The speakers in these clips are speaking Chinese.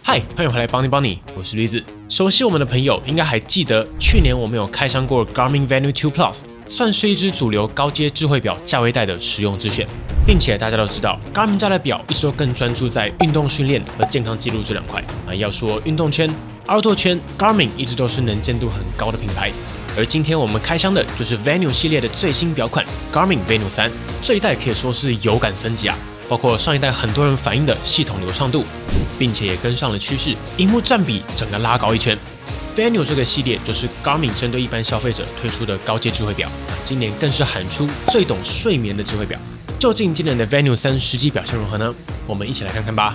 嗨，欢迎回来帮你，我是驴子。熟悉我们的朋友应该还记得，去年我们有开箱过 Garmin Venu 2 Plus， 算是一只主流高阶智慧表价位带的实用之选。并且大家都知道 ，Garmin 家的表一直都更专注在运动训练和健康记录这两块。要说运动圈、outdoor圈 ，Garmin 一直都是能见度很高的品牌。而今天我们开箱的就是 Venu 系列的最新表款 Garmin Venu 3，这一代可以说是有感升级啊！包括上一代很多人反映的系统流畅度，并且也跟上了趋势，萤幕占比整个拉高一圈。Venu 这个系列就是 Garmin 针对一般消费者推出的高阶智慧表，今年更是喊出最懂睡眠的智慧表。究竟今年的 Venu 3实际表现如何呢？我们一起来看看吧。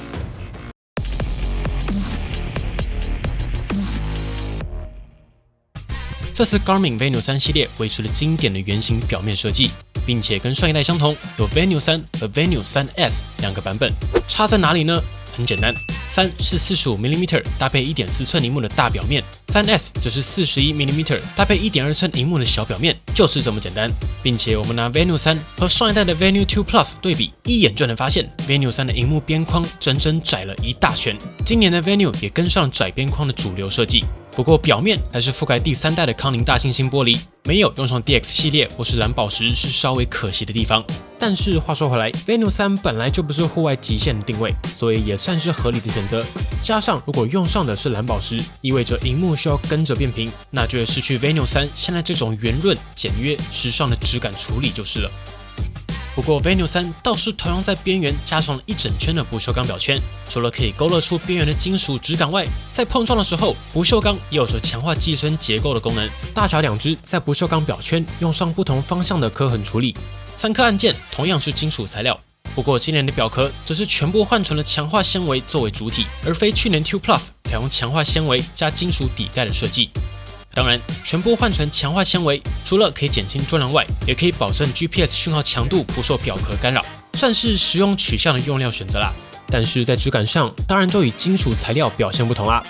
这次 Garmin Venu 3系列维持了经典的圆形表面设计，并且跟上一代相同，有 Venu 3和 Venu 3S 两个版本。差在哪里呢？很简单，3是 45mm 搭配 1.4 寸萤幕的大表面， 3S 则是 41mm 搭配 1.2 寸萤幕的小表面，就是这么简单。并且我们拿 Venu 3和上一代的 Venu 2 Plus 对比，一眼就能发现 Venu 3的萤幕边框整整窄了一大圈。今年的 Venu 也跟上窄边框的主流设计。不过表面还是覆盖第3代的康宁大猩猩玻璃，没有用上 DX 系列或是蓝宝石是稍微可惜的地方。但是话说回来 ，Venu 3本来就不是户外极限的定位，所以也算是合理的选择。加上如果用上的是蓝宝石，意味着萤幕需要跟着变平，那就会失去 Venu 3现在这种圆润、简约、时尚的质感处理就是了。不过 Venu 3倒是同样在边缘加上了一整圈的不锈钢表圈，除了可以勾勒出边缘的金属质感外，在碰撞的时候，不锈钢也有着强化机身结构的功能。大小两只在不锈钢表圈用上不同方向的刻痕处理，3颗按键同样是金属材料。不过今年的表壳则是全部换成了强化纤维作为主体，而非去年2 Plus 采用强化纤维加金属底盖的设计。当然，全部换成强化纤维，除了可以减轻重量外，也可以保证 GPS 讯号强度不受表壳干扰，算是实用取向的用料选择啦。但是在质感上，当然就与金属材料表现不同啦。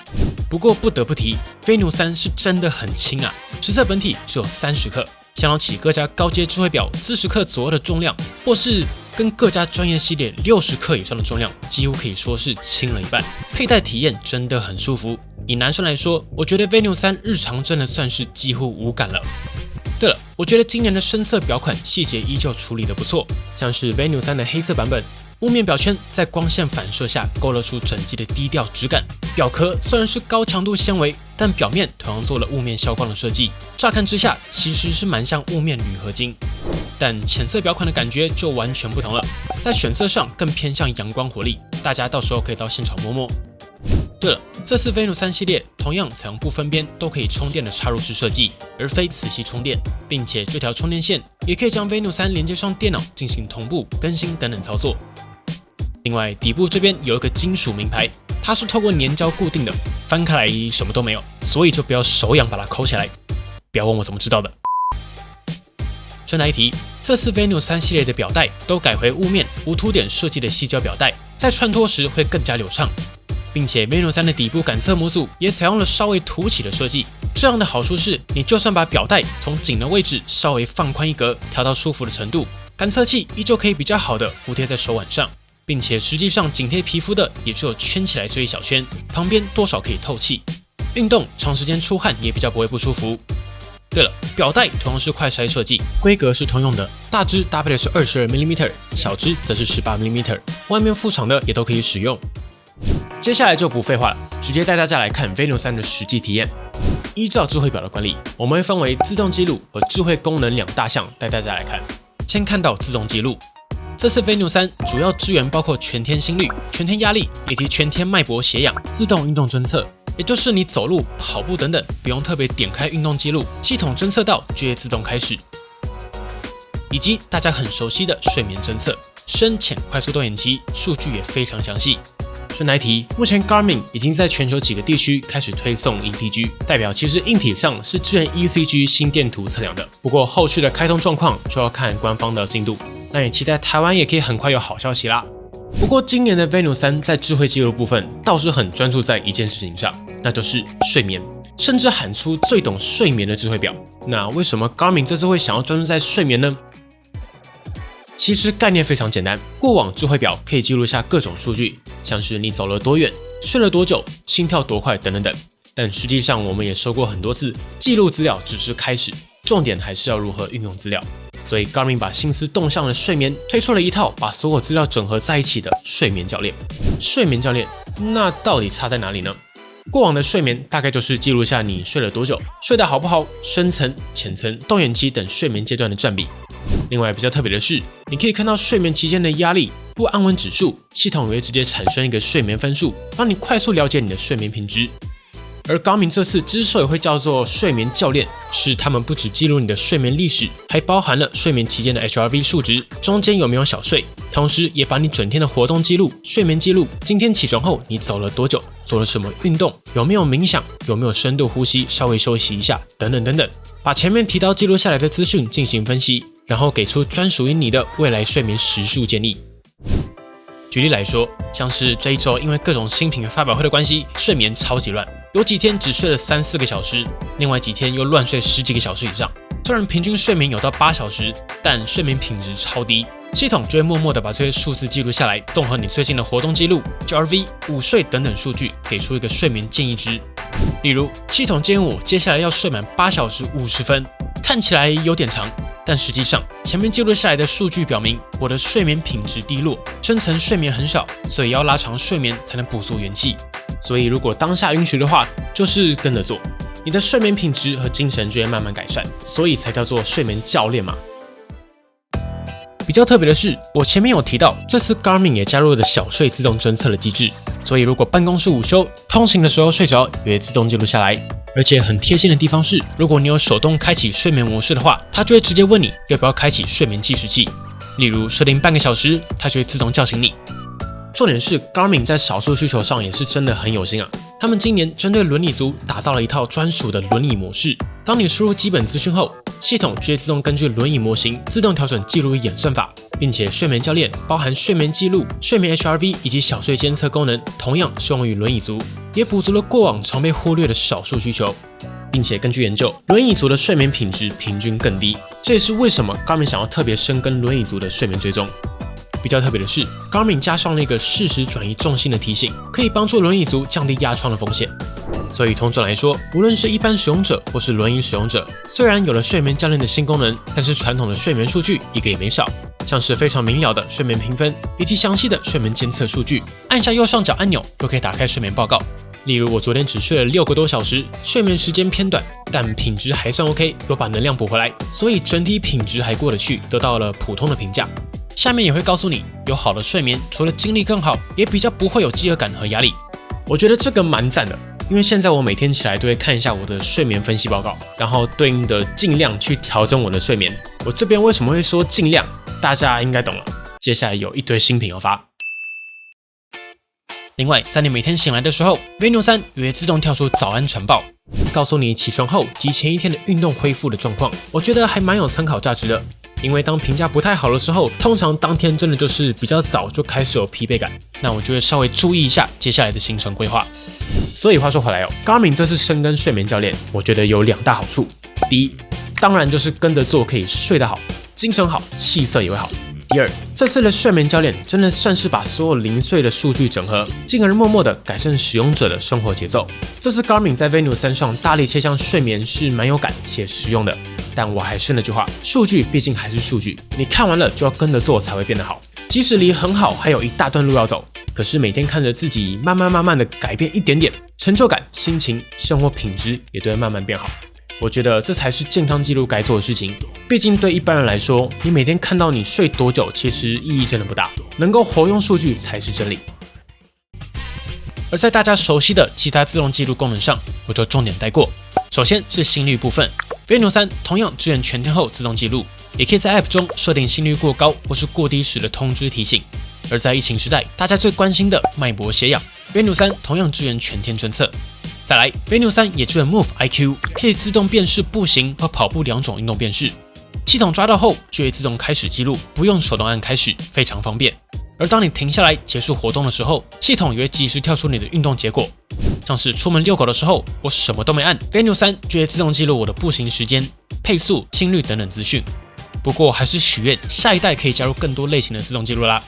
不过不得不提 ，Venu 3是真的很轻啊，实测本体只有30克，相当起各家高阶智慧表40克左右的重量，或是跟各家专业系列60克以上的重量，几乎可以说是轻了一半。佩戴体验真的很舒服。以男生来说，我觉得 Venu 3日常真的算是几乎无感了。对了，我觉得今年的深色表款细节依旧处理得不错，像是 Venu 3的黑色版本，雾面表圈在光线反射下勾勒出整机的低调质感。表壳虽然是高强度纤维，但表面同样做了雾面消光的设计，乍看之下其实是蛮像雾面铝合金。但浅色表款的感觉就完全不同了，在选色上更偏向阳光活力，大家到时候可以到现场摸摸。对了，这次 Venu 3系列同样采用不分边都可以充电的插入式设计，而非磁吸充电，并且这条充电线也可以将 Venu 3连接上电脑进行同步更新等等操作。另外，底部这边有一个金属名牌，它是透过粘胶固定的，翻开来什么都没有，所以就不要手痒把它抠起来。不要问我怎么知道的。顺带一提，这次 Venu 3系列的表带都改回雾面无凸点设计的矽胶表带，在穿脱时会更加流畅。并且 Venu 3的底部感测模组也采用了稍微凸起的设计，这样的好处是，你就算把表带从颈的位置稍微放宽一格，调到舒服的程度，感测器依旧可以比较好的服贴在手腕上，并且实际上紧贴皮肤的也只有圈起来这一小圈，旁边多少可以透气，运动长时间出汗也比较不会不舒服。对了，表带同样是快筛设计，规格是通用的，大只搭配的是 22mm， 小只则是 18mm， 外面副厂的也都可以使用。接下来就不废话了，直接带大家来看 Venu 3的实际体验。依照智慧表的管理，我们会分为自动记录和智慧功能两大项带大家来看。先看到自动记录，这次 Venu 3主要支援包括全天心率、全天压力以及全天脉搏血氧、自动运动侦测，也就是你走路、跑步等等，不用特别点开运动记录，系统侦测到就会自动开始。以及大家很熟悉的睡眠侦测，深浅快速动眼期数据也非常详细。顺带一提，目前 Garmin 已经在全球几个地区开始推送 ECG， 代表其实硬体上是支援 ECG 心电图测量的。不过后续的开通状况就要看官方的进度，那也期待台湾也可以很快有好消息啦。不过今年的 Venu 3在智慧记录部分倒是很专注在一件事情上，那就是睡眠，甚至喊出最懂睡眠的智慧表。那为什么 Garmin 这次会想要专注在睡眠呢？其实概念非常简单，过往智慧表可以记录下各种数据，像是你走了多远，睡了多久、心跳多快等等等。但实际上我们也说过很多次，记录资料只是开始，重点还是要如何运用资料。所以 Garmin 把心思动向了睡眠，推出了一套把所有资料整合在一起的睡眠教练。睡眠教练，那到底差在哪里呢？过往的睡眠大概就是记录下你睡了多久、睡得好不好、深层、浅层、动眼期等睡眠阶段的占比。另外比较特别的是，你可以看到睡眠期间的压力、不安稳指数，系统也会直接产生一个睡眠分数，帮你快速了解你的睡眠品质。而Garmin这次之所以会叫做睡眠教练，是他们不只记录你的睡眠历史，还包含了睡眠期间的 HRV 数值，中间有没有小睡，同时也把你整天的活动记录、睡眠记录，今天起床后你走了多久，做了什么运动，有没有冥想，有没有深度呼吸，稍微休息一下，等等等等，把前面提到记录下来的资讯进行分析，然后给出专属于你的未来睡眠时数建议。举例来说，像是这一周因为各种新品发表会的关系，睡眠超级乱，有几天只睡了3-4个小时，另外几天又乱睡10几个小时以上。虽然平均睡眠有到8小时，但睡眠品质超低。系统就会默默的把这些数字记录下来，综合你最近的活动记录、HRV、午睡等等数据，给出一个睡眠建议值。例如，系统建议我接下来要睡满8小时50分，看起来有点长。但实际上，前面记录下来的数据表明，我的睡眠品质低落，深层睡眠很少，所以要拉长睡眠才能补足元气。所以如果当下允许的话，就是跟着做，你的睡眠品质和精神就会慢慢改善，所以才叫做睡眠教练嘛。比较特别的是，我前面有提到，这次 Garmin 也加入了小睡自动侦测的机制，所以如果办公室午休、通勤的时候睡着，也会自动记录下来。而且很贴心的地方是，如果你有手动开启睡眠模式的话，它就会直接问你要不要开启睡眠计时器。例如设定半个小时，它就会自动叫醒你。重点是 Garmin 在少数需求上也是真的很有心啊。他们今年针对轮椅族打造了一套专属的轮椅模式。当你输入基本资讯后，系统就会自动根据轮椅模型自动调整记录与演算法，并且睡眠教练包含睡眠记录、睡眠 HRV 以及小睡监测功能，同样适用于轮椅族，也补足了过往常被忽略的少数需求。并且根据研究，轮椅族的睡眠品质平均更低，这也是为什么 Garmin 想要特别深耕轮椅族的睡眠追踪。比较特别的是 ，Garmin 加上了一个适时转移重心的提醒，可以帮助轮椅族降低压疮的风险。所以通常来说，无论是一般使用者或是轮椅使用者，虽然有了睡眠教练的新功能，但是传统的睡眠数据一个也没少，像是非常明了的睡眠评分以及详细的睡眠监测数据，按下右上角按钮就可以打开睡眠报告。例如我昨天只睡了6个多小时，睡眠时间偏短，但品质还算 OK， 有把能量补回来，所以整体品质还过得去，得到了普通的评价。下面也会告诉你，有好的睡眠，除了精力更好，也比较不会有饥饿感和压力。我觉得这个蛮赞的，因为现在我每天起来都会看一下我的睡眠分析报告，然后对应的尽量去调整我的睡眠。我这边为什么会说尽量，大家应该懂了。接下来有一堆新品要发。另外，在你每天醒来的时候 ，Venu 3也会自动跳出早安晨报，告诉你起床后及前一天的运动恢复的状况。我觉得还蛮有参考价值的，因为当评价不太好的时候，通常当天真的就是比较早就开始有疲惫感，那我就会稍微注意一下接下来的行程规划。所以话说回来Garmin 这次深耕睡眠教练，我觉得有2大好处。第一，当然就是跟着做可以睡得好，精神好，气色也会好。第二，这次的睡眠教练真的算是把所有零碎的数据整合，进而默默的改善使用者的生活节奏。这次 Garmin 在 Venu 3上大力切向睡眠是蛮有感且实用的，但我还是那句话，数据毕竟还是数据，你看完了就要跟着做才会变得好。即使离很好还有一大段路要走，可是每天看着自己慢慢的改变一点点，成就感、心情、生活品质也都会慢慢变好。我觉得这才是健康记录该做的事情。毕竟对一般人来说，你每天看到你睡多久，其实意义真的不大，能够活用数据才是真理。而在大家熟悉的其他自动记录功能上，我就重点带过。首先是心率部分 ，Venu 3同样支援全天候自动记录，也可以在 App 中设定心率过高或是过低时的通知提醒。而在疫情时代，大家最关心的脉搏、血氧 ，Venu 3同样支援全天侦测。再来 ，Venu 3也支援 Move IQ， 可以自动辨识步行和跑步2种运动辨识。系统抓到后就会自动开始记录，不用手动按开始，非常方便。而当你停下来结束活动的时候，系统也会及时跳出你的运动结果。像是出门遛狗的时候，我什么都没按 ，Venu 3就会自动记录我的步行时间、配速、心率等等资讯。不过还是许愿下一代可以加入更多类型的自动记录啦。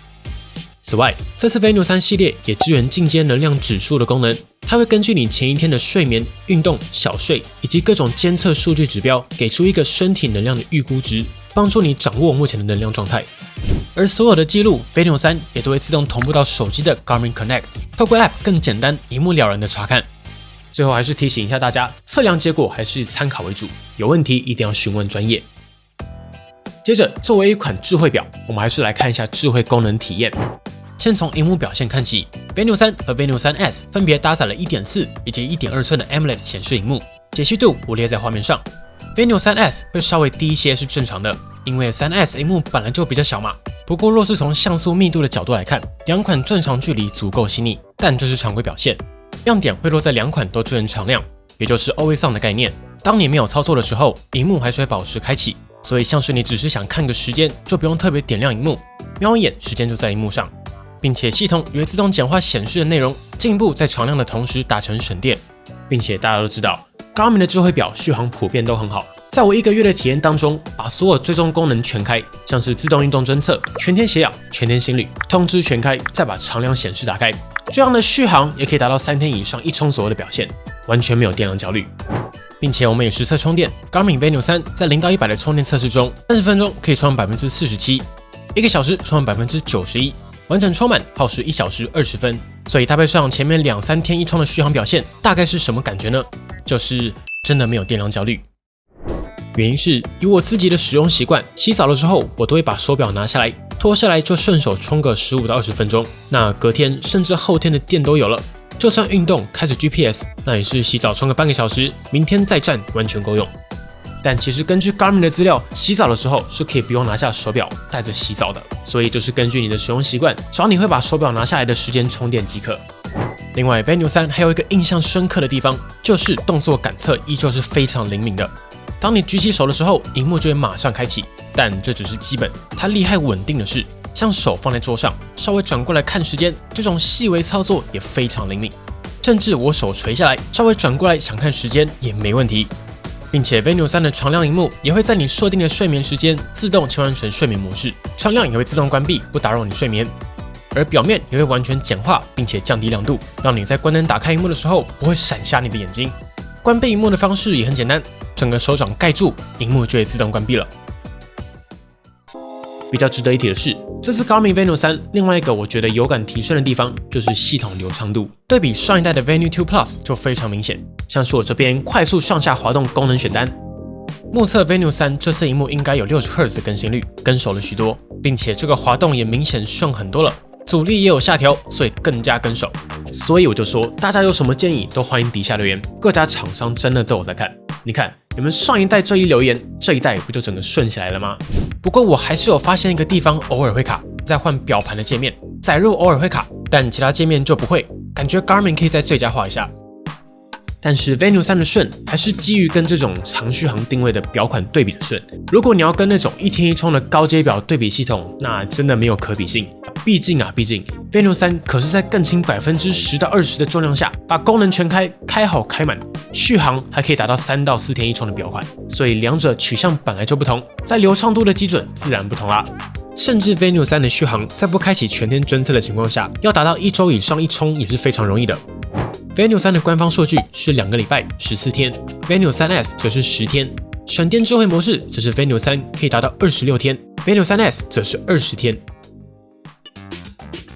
此外，这次 Venue 3系列也支援进阶能量指数的功能，它会根据你前一天的睡眠、运动、小睡以及各种监测数据指标，给出一个身体能量的预估值，帮助你掌握目前的能量状态。而所有的记录 Venue 3也都会自动同步到手机的 Garmin Connect， 透过 App 更简单、一目了然的查看。最后还是提醒一下大家，测量结果还是以参考为主，有问题一定要询问专业。接着，作为一款智慧表，我们还是来看一下智慧功能体验。先从萤幕表现看起 ，Venue 3和 Venue 3S 分别搭载了 1.4 以及 1.2 寸的 AMOLED 显示萤幕，解析度我列在画面上。Venue 3S 会稍微低一些是正常的，因为 3S 萤幕本来就比较小嘛。不过若是从像素密度的角度来看，两款正常距离足够细腻，但这是常规表现。亮点会落在两款都支援常亮，也就是 Always On 的概念。当你没有操作的时候，萤幕还是会保持开启，所以像是你只是想看个时间，就不用特别点亮萤幕，瞄一眼时间就在萤幕上。并且系统也会自动简化显示的内容，进一步在常亮的同时达成省电。并且大家都知道 ，Garmin 的智慧表续航普遍都很好。在我1个月的体验当中，把所有追踪功能全开，像是自动运动侦测、全天血氧、全天心率、通知全开，再把常亮显示打开，这样的续航也可以达到3天以上一充左右的表现，完全没有电量焦虑。并且我们也实测充电 ，Garmin Venue 3在0到100的充电测试中，30分钟可以充满47%，1个小时充满91%。完整充满耗时1小时20分，所以搭配上前面2-3天一充的续航表现，大概是什么感觉呢？就是真的没有电量焦虑。原因是以我自己的使用习惯，洗澡的时候我都会把手表拿下来，脱下来就顺手充个15到20分钟，那隔天甚至后天的电都有了。就算运动开始 GPS， 那也是洗澡充个半个小时，明天再战完全够用。但其实根据 Garmin 的资料，洗澡的时候是可以不用拿下手表带着洗澡的，所以就是根据你的使用习惯，找你会把手表拿下来的时间充电即可。另外 Venue 3还有一个印象深刻的地方，就是动作感测依旧是非常灵敏的。当你举起手的时候，萤幕就会马上开启，但这只是基本，它厉害稳定的是，像手放在桌上，稍微转过来看时间，这种细微操作也非常灵敏。甚至我手垂下来，稍微转过来想看时间也没问题。并且 Venue 3的常亮萤幕也会在你设定的睡眠时间自动切换成睡眠模式，常亮也会自动关闭，不打扰你睡眠。而表面也会完全简化，并且降低亮度，让你在关灯打开萤幕的时候不会闪瞎你的眼睛。关闭萤幕的方式也很简单，整个手掌盖住，萤幕就会自动关闭了。比较值得一提的是，这次 Garmin Venue 3另外一个我觉得有感提升的地方，就是系统流畅度。对比上一代的 Venue 2 Plus 就非常明显，像是我这边快速上下滑动功能选单，目测 Venue 3这次萤幕应该有60Hz 的更新率，跟手了许多，并且这个滑动也明显顺很多了，阻力也有下调，所以更加跟手。所以我就说，大家有什么建议都欢迎底下留言，各家厂商真的都有在看。你看，你们上一代这一留言，这一代不就整个顺起来了吗？不过我还是有发现一个地方偶尔会卡，在换表盘的界面，载入偶尔会卡，但其他界面就不会，感觉 Garmin 可以再最佳化一下。但是 Venue 3的顺还是基于跟这种长续航定位的表款对比的顺，如果你要跟那种一天一充的高阶表对比系统，那真的没有可比性。毕竟 Venue 3可是在更轻10%到20%的重量下，把功能全开，开好开满，续航还可以达到3到4天一充的表款，所以两者取向本来就不同，在流畅度的基准自然不同啦。甚至 Venue 3的续航在不开启全天侦测的情况下，要达到1周以上一充也是非常容易的。Venue 3的官方数据是2个礼拜14天 ，Venue 3S 则是10天。省电智慧模式则是 Venue 3可以达到26天 ，Venue 3S 则是20天。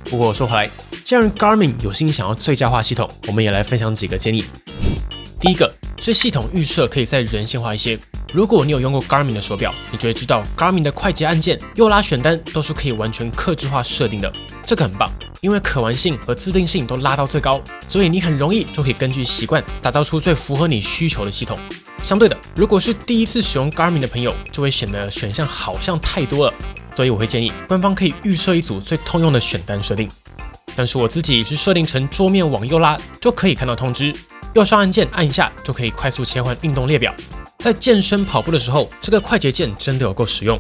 不过说回来，既然 Garmin 有心想要最佳化系统，我们也来分享几个建议。第一个是系统预设可以再人性化一些。如果你有用过 Garmin 的手表，你就会知道 Garmin 的快捷按键、右拉选单都是可以完全客制化设定的，这个很棒，因为可玩性和自定性都拉到最高，所以你很容易就可以根据习惯打造出最符合你需求的系统。相对的，如果是第一次使用 Garmin 的朋友，就会显得选项好像太多了，所以我会建议官方可以预设一组最通用的选单设定。但是我自己是设定成桌面往右拉就可以看到通知，右上按键按一下就可以快速切换运动列表。在健身跑步的时候，这个快捷键真的有够实用。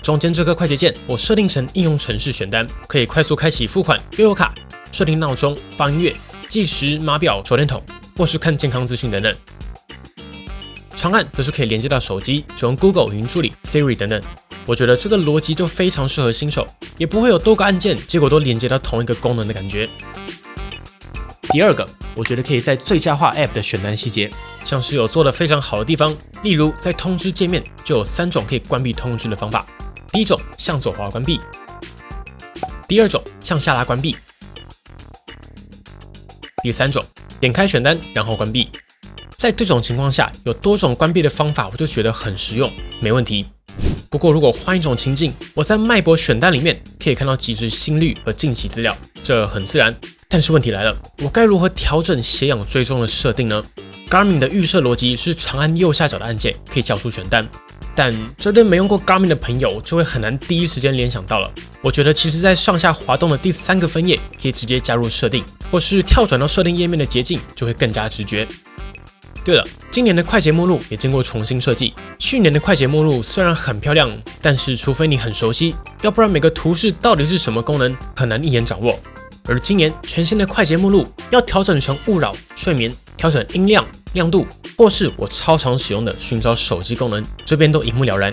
中间这个快捷键我设定成应用程式选单，可以快速开启付款、悠游卡、设定闹钟、放音乐、计时、码表、手电筒，或是看健康资讯等等。长按则是可以连接到手机，使用 Google 语音助理、Siri 等等。我觉得这个逻辑就非常适合新手，也不会有多个按键，结果都连接到同一个功能的感觉。第二个，我觉得可以在最佳化 App 的选单细节，像是有做得非常好的地方，例如在通知界面就有3种可以关闭通知的方法。第一种向左滑关闭，第二种向下拉关闭，第三种点开选单然后关闭。在这种情况下，有多种关闭的方法，我就觉得很实用，没问题。不过如果换一种情境，我在脉搏选单里面可以看到几支心率和近期资料，这很自然。但是问题来了，我该如何调整血氧追踪的设定呢？ Garmin 的预设逻辑是长按右下角的按键可以叫出选单，但这对没用过 Garmin 的朋友就会很难第一时间联想到了。我觉得其实在上下滑动的第3个分页可以直接加入设定，或是跳转到设定页面的捷径就会更加直觉。对了，今年的快捷目录也经过重新设计。去年的快捷目录虽然很漂亮，但是除非你很熟悉，要不然每个图示到底是什么功能很难一眼掌握。而今年全新的快捷目录要调整成勿扰、睡眠、调整音量、亮度，或是我超常使用的寻找手机功能，这边都一目了然。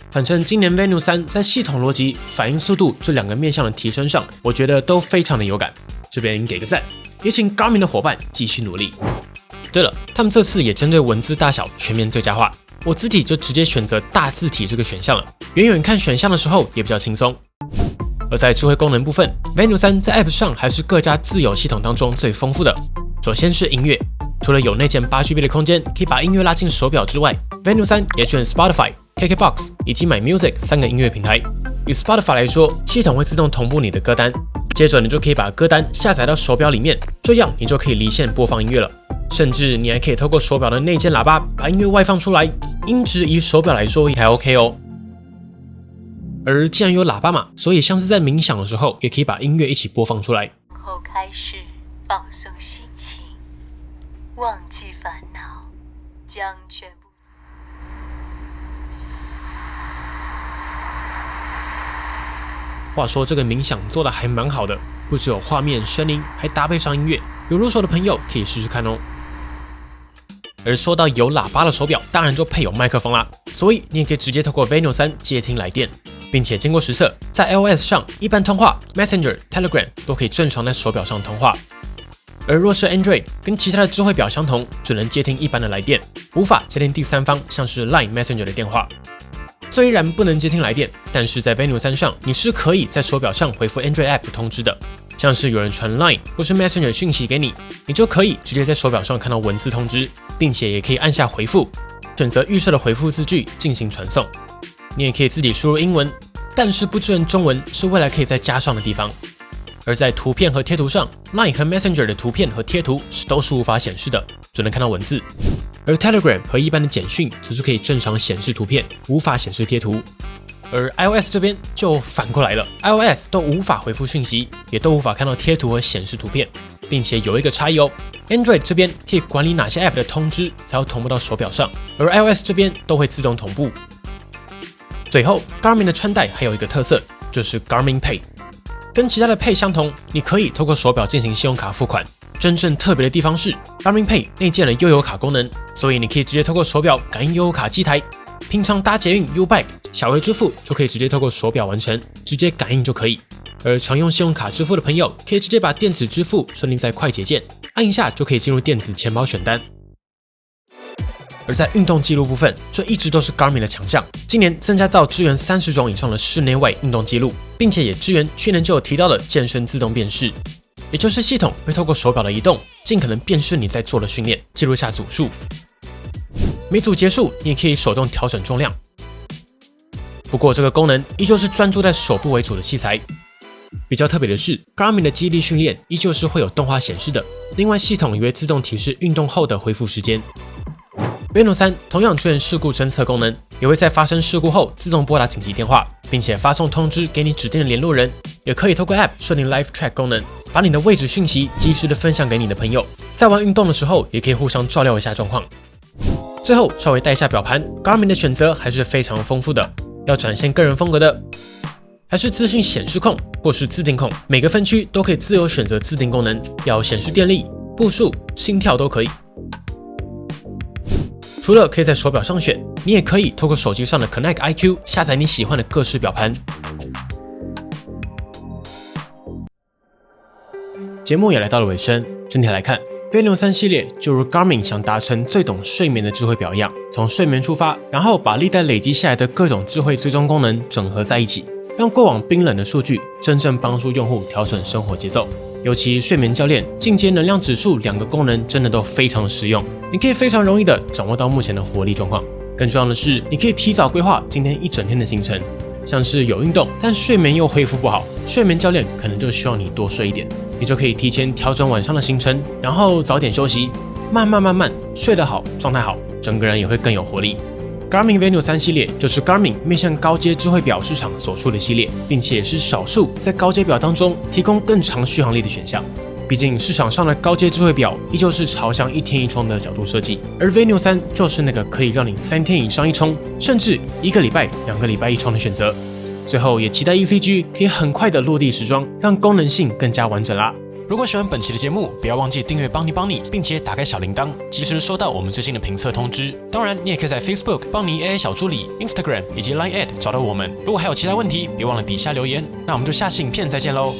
反正今年 Venue 3在系统逻辑、反应速度这2个面向的提升上，我觉得都非常的有感，这边给个赞，也请 Garmin 的伙伴继续努力。对了，他们这次也针对文字大小全面最佳化，我自己就直接选择大字体这个选项了，远远看选项的时候也比较轻松。而在智慧功能部分 ，Venue 3在 App 上还是各家自有系统当中最丰富的。首先是音乐，除了有内建8GB 的空间可以把音乐拉进手表之外 ，Venue 3也支援 Spotify、KKBox 以及 My Music 3个音乐平台。以 Spotify 来说，系统会自动同步你的歌单，接着你就可以把歌单下载到手表里面，这样你就可以离线播放音乐了。甚至你还可以透过手表的内建喇叭把音乐外放出来，音质以手表来说也还 OK 哦。而既然有喇叭嘛，所以像是在冥想的时候，也可以把音乐一起播放出来。后开始放松心情，忘记烦恼，将全部。话说这个冥想做的还蛮好的，不只有画面、声音，还搭配上音乐，有入手的朋友可以试试看哦。而说到有喇叭的手表，当然就配有麦克风啦，所以你也可以直接透过 Venue 3接听来电，并且经过实测，在 iOS 上一般通话、Messenger、Telegram 都可以正常在手表上通话。而若是 Android， 跟其他的智慧表相同，只能接听一般的来电，无法接听第三方像是 Line、Messenger 的电话。虽然不能接听来电，但是在 Venue 3上，你是可以在手表上回复 Android App 通知的，像是有人传 Line 或是 Messenger 讯息给你，你就可以直接在手表上看到文字通知，并且也可以按下回复，选择预设的回复字句进行传送。你也可以自己输入英文，但是不支援中文是未来可以再加上的地方。而在图片和贴图上 ，Line 和 Messenger 的图片和贴图都是无法显示的，只能看到文字。而 Telegram 和一般的简讯则是可以正常显示图片，无法显示贴图。而 iOS 这边就反过来了 ，iOS 都无法回复讯息，也都无法看到贴图和显示图片，并且有一个差异哦 ，Android 这边可以管理哪些 App 的通知才要同步到手表上，而 iOS 这边都会自动同步。最后 ，Garmin 的穿戴还有一个特色，就是 Garmin Pay。跟其他的 Pay 相同，你可以透过手表进行信用卡付款。真正特别的地方是 ，Garmin Pay 内建了悠游卡功能，所以你可以直接透过手表感应悠游卡机台。平常搭捷运、U-Bike、小额支付就可以直接透过手表完成，直接感应就可以。而常用信用卡支付的朋友，可以直接把电子支付设定在快捷键，按一下就可以进入电子钱包选单。而在运动记录部分，这一直都是 Garmin 的强项。今年增加到支援30种以上的室内外运动记录，并且也支援去年就有提到的健身自动辨识，也就是系统会透过手表的移动，尽可能辨识你在做的训练，记录下组数。每组结束，你也可以手动调整重量。不过这个功能依旧是专注在手部为主的器材。比较特别的是 ，Garmin 的肌力训练依旧是会有动画显示的，另外系统也会自动提示运动后的恢复时间。Venue 3同样支援事故侦测功能，也会在发生事故后自动拨打紧急电话，并且发送通知给你指定的联络人。也可以透过 App 设定 Live Track 功能，把你的位置讯息及时的分享给你的朋友。在玩运动的时候，也可以互相照料一下状况。最后稍微带一下表盘 ，Garmin 的选择还是非常丰富的。要展现个人风格的，还是资讯显示控或是自定控，每个分区都可以自由选择自定功能，要显示电力、步数、心跳都可以。除了可以在手表上选，你也可以透过手机上的 Connect IQ 下载你喜欢的各式表盘。节目也来到了尾声，整体来看，Venue 3系列就如 Garmin 想达成最懂睡眠的智慧表一样，从睡眠出发，然后把历代累积下来的各种智慧追踪功能整合在一起，让过往冰冷的数据真正帮助用户调整生活节奏。尤其睡眠教练、进阶能量指数2个功能真的都非常实用，你可以非常容易的掌握到目前的活力状况。更重要的是，你可以提早规划今天一整天的行程。像是有运动但睡眠又恢复不好，睡眠教练可能就希望你多睡一点，你就可以提前调整晚上的行程，然后早点休息，慢慢睡得好，状态好，整个人也会更有活力。Garmin Venue 3系列就是 Garmin 面向高阶智慧表市场所出的系列，并且是少数在高阶表当中提供更长续航力的选项。毕竟市场上的高阶智慧表依旧是朝向1天1充的角度设计，而 Venue 3就是那个可以让你3天以上一充，甚至1个礼拜、2个礼拜一充的选择。最后也期待 ECG 可以很快的落地时装，让功能性更加完整啦。如果喜欢本期的节目，不要忘记订阅邦尼，并且打开小铃铛，及时收到我们最新的评测通知。当然，你也可以在 Facebook 邦尼 AI 小助理、Instagram 以及 Line@ 找到我们。如果还有其他问题，别忘了底下留言。那我们就下期影片再见喽。